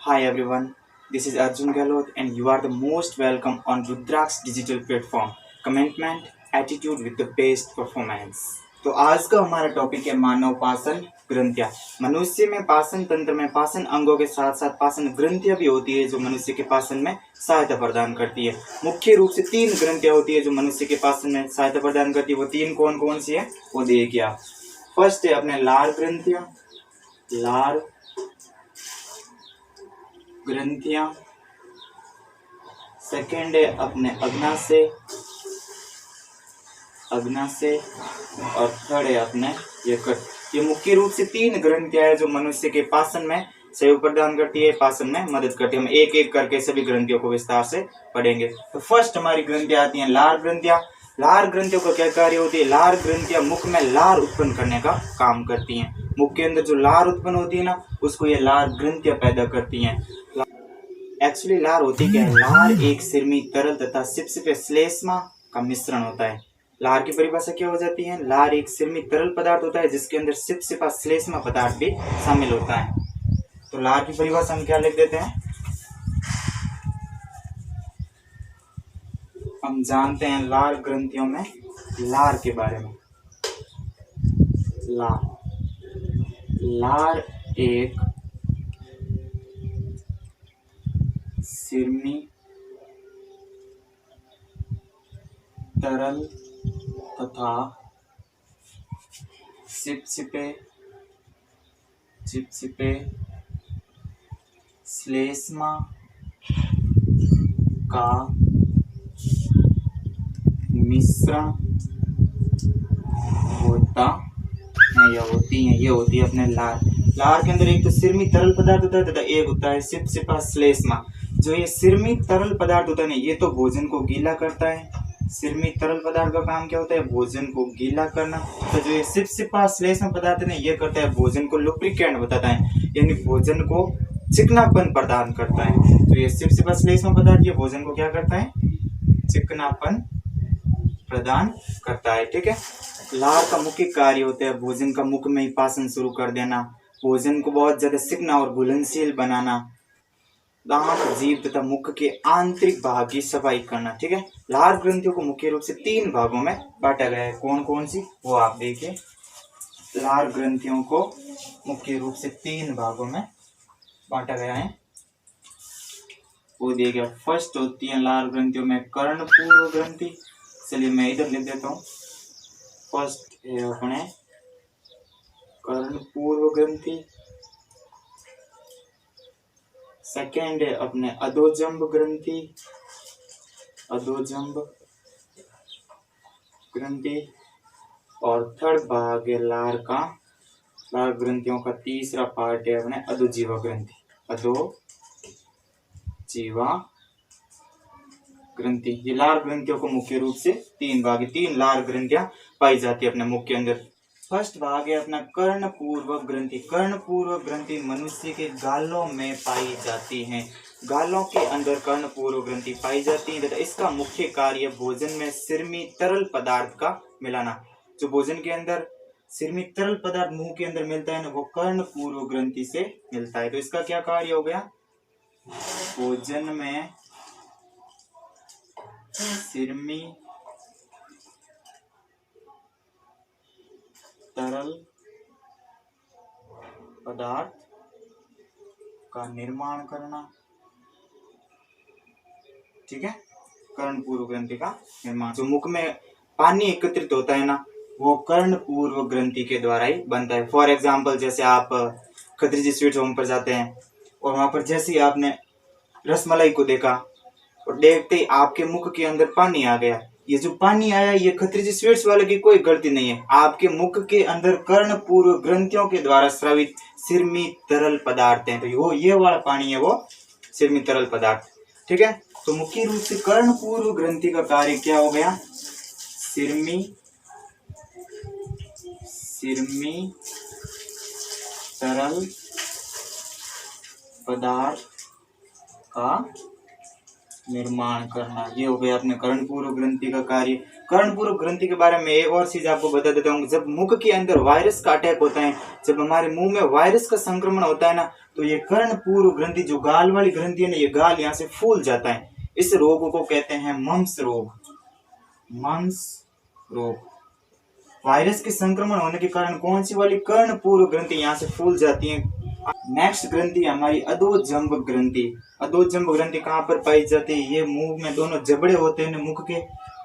Hi everyone, this is Arjun Galot and you are the most welcome on Rudrak's digital platform. Commitment, attitude with the best performance. तो आज का हमारा topic है मानव पाचन ग्रंथियां। मनुष्य में पाचन तंत्र में पाचन अंगों के साथ साथ पाचन ग्रंथियां भी होती है जो मनुष्य के पाचन में सहायता प्रदान करती है। मुख्य रूप से 3 ग्रंथियां होती है जो मनुष्य के पाचन में सहायता प्रदान करती है। वो 3 कौन कौन सी है वो देखिए आप। फर्स्ट है अपने लार ग्रंथियां, लार ग्रंथियां। सेकेंड है अपने अग्नाशय, अग्नाशय। और थर्ड है अपने यकृत। ये मुख्य रूप से 3 ग्रंथियां है जो मनुष्य के पाचन में सहयोग प्रदान करती है, पाचन में मदद करती है। हम एक एक करके सभी ग्रंथियों को विस्तार से पढ़ेंगे। तो फर्स्ट हमारी ग्रंथियां आती हैं लार ग्रंथियां। लार ग्रंथियों का क्या कार्य होती है? लार ग्रंथियां मुख में लार उत्पन्न करने का काम करती हैं। मुख के अंदर जो लार उत्पन्न होती है ना, उसको ये लार ग्रंथियां पैदा करती हैं। एक्चुअली लार होती क्या है? लार एक सिरमी तरल तथा सिपसिपे श्लेष्मा का मिश्रण होता है। लार की परिभाषा क्या हो जाती है? लार एक सिरमी तरल पदार्थ होता है जिसके अंदर सिपसिपा श्लेष्मा पदार्थ भी शामिल होता है। तो लार की परिभाषा हम क्या लिख देते हैं? हम जानते हैं लार ग्रंथियों में लार के बारे में। लार लार एक सिरमी तरल तथा चिपचिपे चिपचिपे श्लेष्मा का मिश्रण होता है या होती है। ये होती है अपने लार। लार के अंदर एक तो सिरमी तरल पदार्थ होता है तथा एक होता है चिपचिपा श्लेष्मा। जो ये सिरमी तरल पदार्थ होता है ना, ये तो भोजन को गीला करता है। सिरमी तरल पदार्थ का काम क्या होता है? भोजन को गीला करना। तो जो ये चिपचिपा श्लेष्मा पदार्थ है ना, ये करता है भोजन को लुब्रिकेंट बताता है, यानी भोजन को चिकनापन प्रदान करता है। तो ये चिपचिपा श्लेष्मा पदार्थ ये भोजन को क्या करता है? चिकनापन प्रदान करता है। ठीक है। लार का मुख्य कार्य होता है भोजन का मुख में ही पाचन शुरू कर देना, भोजन को बहुत ज्यादा चिकना और घुलनशील बनाना, दांत, जीभ तथा मुख के आंतरिक भाग की सफाई करना। ठीक है। लार ग्रंथियों को मुख्य रूप से 3 भागों में बांटा गया है। कौन कौन सी वो आप देखिए। लार ग्रंथियों को मुख्य रूप से 3 भागों में बांटा गया है। वो देखिए, फर्स्ट होती है लार ग्रंथियों में कर्णपूर्व ग्रंथि। चलिए मैं इधर लिख देता हूँ। फर्स्ट है अपने कर्णपूर्व ग्रंथि। सेकेंड है अपने अधोजंब ग्रंथि, अधोजंब ग्रंथि। और थर्ड भाग है लार का, लार ग्रंथियों का तीसरा पार्ट है अपने अधोजीवा ग्रंथि, अधोजीवा ग्रंथि। ये लार ग्रंथियों को मुख्य रूप से 3 भाग, 3 लार ग्रंथियां पाई जाती है अपने मुख के अंदर। फर्स्ट भाग है अपना कर्णपूर्व ग्रंथि। कर्णपूर्व ग्रंथि मनुष्य के गालों में पाई जाती हैं। गालों के अंदर कर्णपूर्व ग्रंथि पाई जाती है तथा इसका मुख्य कार्य भोजन में सिरमी तरल पदार्थ का मिलाना। जो भोजन के अंदर सिरमी तरल पदार्थ मुंह के अंदर मिलता है ना, वो कर्णपूर्व ग्रंथि से मिलता है। तो इसका क्या कार्य हो गया? भोजन में सिरमी तरल पदार्थ का निर्माण करना। ठीक है। कर्णपूर्व ग्रंथि का निर्माण। जो मुख में पानी एकत्रित होता है ना, वो कर्णपूर्व ग्रंथि के द्वारा ही बनता है। फॉर एग्जाम्पल, जैसे आप खत्रीजी स्वीट्स होम पर जाते हैं और वहां पर जैसे ही आपने रसमलाई को देखा और देखते ही आपके मुख के अंदर पानी आ गया। ये जो पानी आया, ये खत्रीजी स्वीट्स वाले की कोई गलती नहीं है। आपके मुख के अंदर कर्णपूर्व ग्रंथियों के द्वारा स्रावित सिरमी तरल पदार्थ हैं। तो ये वाला पानी है वो सिरमी तरल पदार्थ। ठीक है। तो मुख्य रूप से कर्णपूर्व ग्रंथि का कार्य क्या हो गया? सिरमी तरल पदार्थ का निर्माण करना। ये हो गया अपने कर्णपूर्व ग्रंथि का कार्य। कर्णपूर्व ग्रंथि के बारे में एक और चीज आपको बता देता हूँ। जब मुख के अंदर वायरस का अटैक होता है, जब हमारे मुंह में वायरस का संक्रमण होता है ना, तो ये कर्णपूर्व ग्रंथि जो गाल वाली ग्रंथि है ना, ये गाल यहाँ से फूल जाता है। इस रोग को कहते हैं मम्स रोग। मम्स रोग वायरस के संक्रमण होने के कारण कौन सी वाली कर्णपूर्व ग्रंथि यहाँ से फूल जाती है। नेक्स्ट ग्रंथि हमारी अधोजंब ग्रंथि। अधोजंब ग्रंथि कहाँ पर पाई जाती है? ये मुंह में दोनों जबड़े होते हैं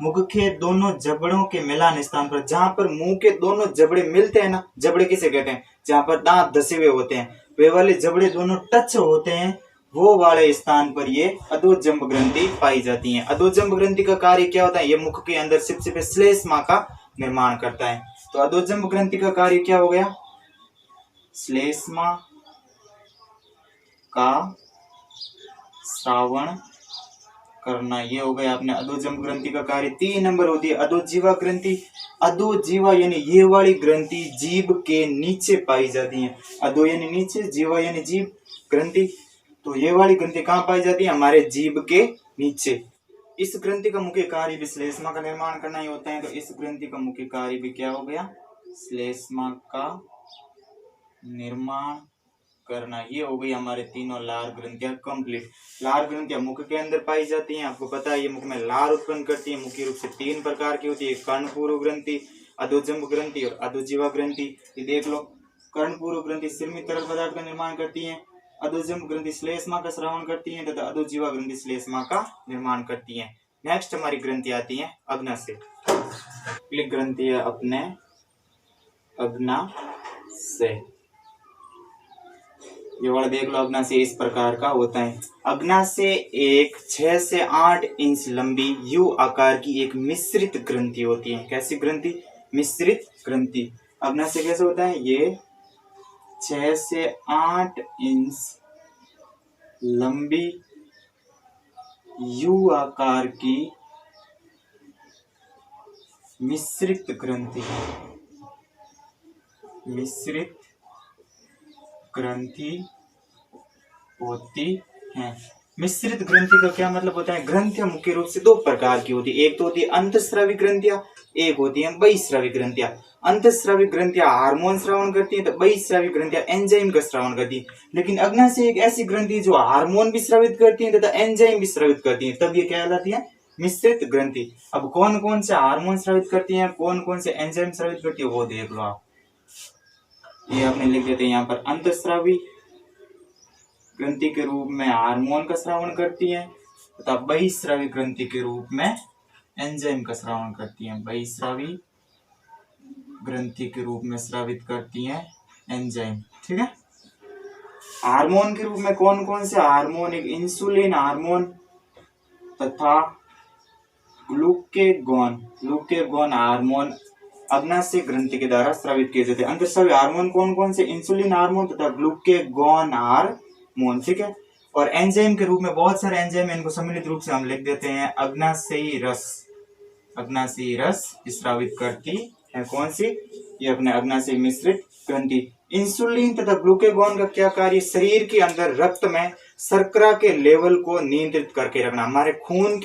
मुख के दोनों जबड़ों के मिलान स्थान पर, जहां पर मुंह के दोनों जबड़े मिलते हैं ना, जबड़े किसे कहते हैं? जहां पर दांत धसे हुए होते हैं, वे वाले जबड़े दोनों टच होते हैं, वो वाले स्थान पर ये अधोजंब ग्रंथि पाई जाती है। अधोजंब ग्रंथि का कार्य क्या होता है? ये मुख के अंदर सिपसिपे श्लेष्मा का निर्माण करता है। तो अधोजंब ग्रंथि का कार्य क्या हो गया? श्लेष्मा का श्रावण करना। ये हो गया अपने अधोजंब ग्रंथि का कार्य। 3 नंबर होती है अधोजीवा ग्रंथि। अधोजीवा यानी ये वाली ग्रंथि जीभ के नीचे पाई जाती है। अधो यानी नीचे, जीवा यानी जीभ, ग्रंथि। तो ये वाली ग्रंथि कहाँ पाई जाती है? हमारे जीभ के नीचे। इस ग्रंथि का मुख्य कार्य भी श्लेष्मा का निर्माण करना ही होता है। तो इस ग्रंथि का मुख्य कार्य भी क्या हो गया? श्लेष्मा का निर्माण करना। ये हो गई हमारे तीनों लार ग्रंथियां कंप्लीट। लार ग्रंथियां मुख के अंदर पाई जाती हैं। आपको पता है ये मुख में लार उत्पन्न करती है। मुख्य रूप से 3 प्रकार की होती है, कर्णपूर्व ग्रंथि, अधोजंब ग्रंथि और अधोजीवा ग्रंथि। ये देख लो, कर्णपूर्व ग्रंथि सिरमित तरल पदार्थ का निर्माण करती है, अधोजंब ग्रंथि श्लेष्मा का श्रावण करती है तथा अधोजीवा ग्रंथि श्लेष्मा का निर्माण करती है। नेक्स्ट हमारी ग्रंथि आती है अग्नाशय। पहली ग्रंथि है अपने अग्नाशय। ये वाला देख लो, अग्नाशय इस प्रकार का होता है। अग्नाशय एक 6 से 8 इंच लंबी यू आकार की एक मिश्रित ग्रंथि होती है। कैसी ग्रंथि? मिश्रित ग्रंथि। अग्नाशय कैसे होता है? ये 6 से 8 इंच लंबी यू आकार की मिश्रित ग्रंथि, मिश्रित ग्रंथि होती है। मिश्रित ग्रंथि का क्या मतलब होता है? ग्रंथियां मुख्य रूप से 2 प्रकार की होती है। एक तो होती है अंतःस्रावी ग्रंथियां, एक होती है बहिःस्रावी ग्रंथियां। अंतःस्रावी ग्रंथियां हार्मोन श्रावण करती है, तो बहिःस्रावी ग्रंथियां एंजाइम का श्रावण करती है। लेकिन अग्नाशय एक ऐसी ग्रंथि जो हार्मोन भी स्रावित करती है तथा एंजाइम भी स्रावित करती है, तब ये क्या कहलाती है? मिश्रित ग्रंथि। अब कौन कौन से हार्मोन स्रावित करती है, कौन कौन से एंजाइम स्रावित करती है, वो देख लो आप। ये आपने लिख देते हैं यहाँ पर। अंतःस्रावी ग्रंथि के रूप में हार्मोन का श्रावण करती है तथा बहिःस्रावी ग्रंथि के रूप में एंजाइम का श्रावण करती है। बहिःस्रावी ग्रंथि के रूप में श्रावित करती है एंजाइम। ठीक है। हार्मोन के रूप में कौन कौन से हार्मोन? एक इंसुलिन हार्मोन तथा ग्लूकेगॉन हार्मोन अग्नाशय ग्रंथि के द्वारा स्रावित किए जाते हैं। अंतःस्रावी हार्मोन कौन कौन से? इंसुलिन हार्मोन तथा ग्लूकेगॉन हार्मोन। ठीक है। और एंजाइम के रूप में बहुत सारे एंजाइम है, इनको सम्मिलित रूप से हम लिख देते हैं अग्नाशयी रस। अग्नाशयी रस स्रावित करती है कौन सी? ये अपने अग्नाशय मिश्रित ग्रंथि। इंसुलिन तथा ग्लूकेगॉन का क्या कार्य? शरीर के अंदर रक्त में शर्करा के लेवल को नियंत्रित करके रखना। हमारे खून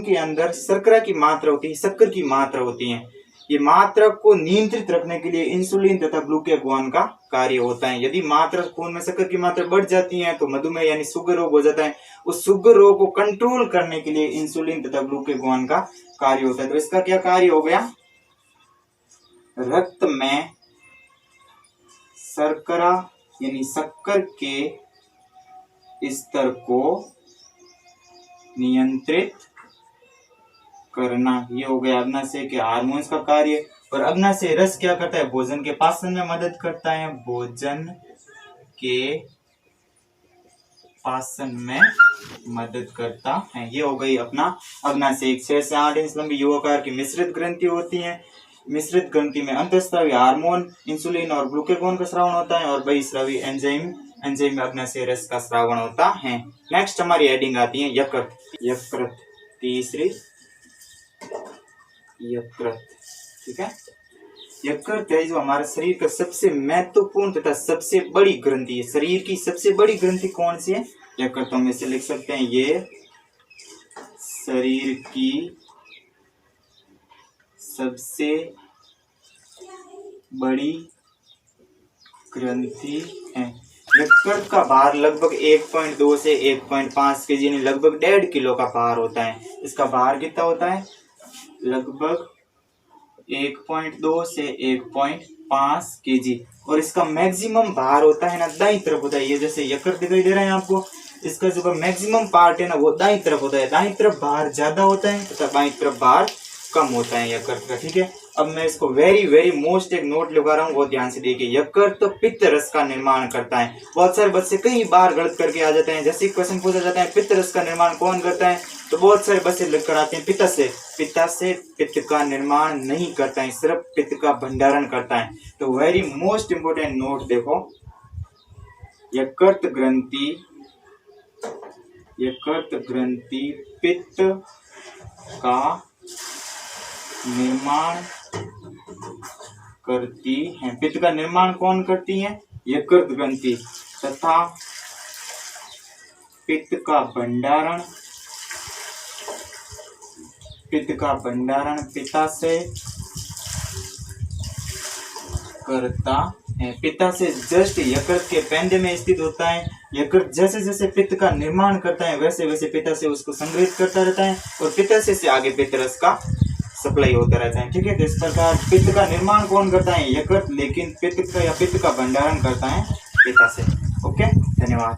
के अंदर शर्करा की मात्रा होती है, शक्कर की मात्रा होती है। ये मात्रा को नियंत्रित रखने के लिए इंसुलिन तथा ग्लूकेगॉन का कार्य होता है। यदि मात्रा खून में शक्कर की मात्रा बढ़ जाती है तो मधुमेह यानी शुगर रोग हो जाता है। उस शुगर रोग को कंट्रोल करने के लिए इंसुलिन तथा ग्लूकेगॉन का कार्य होता है। तो इसका क्या कार्य हो गया? रक्त में शर्करा यानी शक्कर के स्तर को नियंत्रित करना। ये हो गया अग्नाशय के हार्मोन्स का कार्य। और अग्नाशय रस क्या करता है? भोजन के पाचन में मदद करता है। भोजन के पाचन में मदद करता है। ये हो गई अपना अग्नाशय। 6 से 8 इंच लंबी यू आकार की मिश्रित ग्रंथि होती है। मिश्रित ग्रंथि में अंतःस्रावी हार्मोन, इंसुलिन और ग्लूकेगॉन का श्रावण होता है और बहिःस्रावी एंजाइम में अग्नाशय रस का श्रावण होता है। नेक्स्ट हमारी हेडिंग आती है यकृत। यकृत तीसरी, यकृत। ठीक है। यकृत है जो हमारे शरीर का सबसे महत्वपूर्ण तथा सबसे बड़ी ग्रंथि है। शरीर की सबसे बड़ी ग्रंथि कौन सी है? यकृत हम इसे लिख सकते हैं, ये शरीर की सबसे बड़ी ग्रंथि है। यकृत का भार लगभग 1.2 से 1.5 केजी, यानी लगभग 1.5 किलो का भार होता है। इसका भार कितना होता है? लगभग 1.2 से 1.5 केजी। और इसका मैक्सिमम भार होता है ना दाईं तरफ होता है। ये जैसे यकृत दिखाई दे रहा है आपको, इसका जो मैक्सिमम पार्ट है ना वो दाईं तरफ होता है। दाईं तरफ भार ज्यादा होता है तथा बाईं तरफ भार कम होता है यकृत का। ठीक है, अब मैं इसको वेरी वेरी मोस्ट एक नोट लगा रहा हूँ, वो ध्यान से देखिए। यकृत तो पित्त रस का निर्माण करता है। बहुत सारे बच्चे कई बार गलत करके आ जाते हैं। जैसे क्वेश्चन पूछा जाता है पित्त रस का निर्माण कौन करता है, तो बहुत सारे बच्चे लिख कर आते हैं पित्त से। पित्त का निर्माण नहीं करता है, सिर्फ पित्त का भंडारण करता है। तो वेरी मोस्ट इंपोर्टेंट नोट देखो, यकृत ग्रंथि पित्त का निर्माण करती है। पित्त का निर्माण कौन करती है? यकृत ग्रंथि। तथा पित्त का भंडारण पिता से करता है। पिता से जस्ट यकृत के पेंदे में स्थित होता है। यकृत जैसे जैसे पित्त का निर्माण करता है वैसे वैसे पिता से उसको संग्रहित करता रहता है और पिता से आगे पित्त रस का सप्लाई होता रहता है। ठीक है, तो इस प्रकार पित्त का निर्माण कौन करता है? यकृत, लेकिन पित्त का भंडारण करता है पिता से। ओके, धन्यवाद।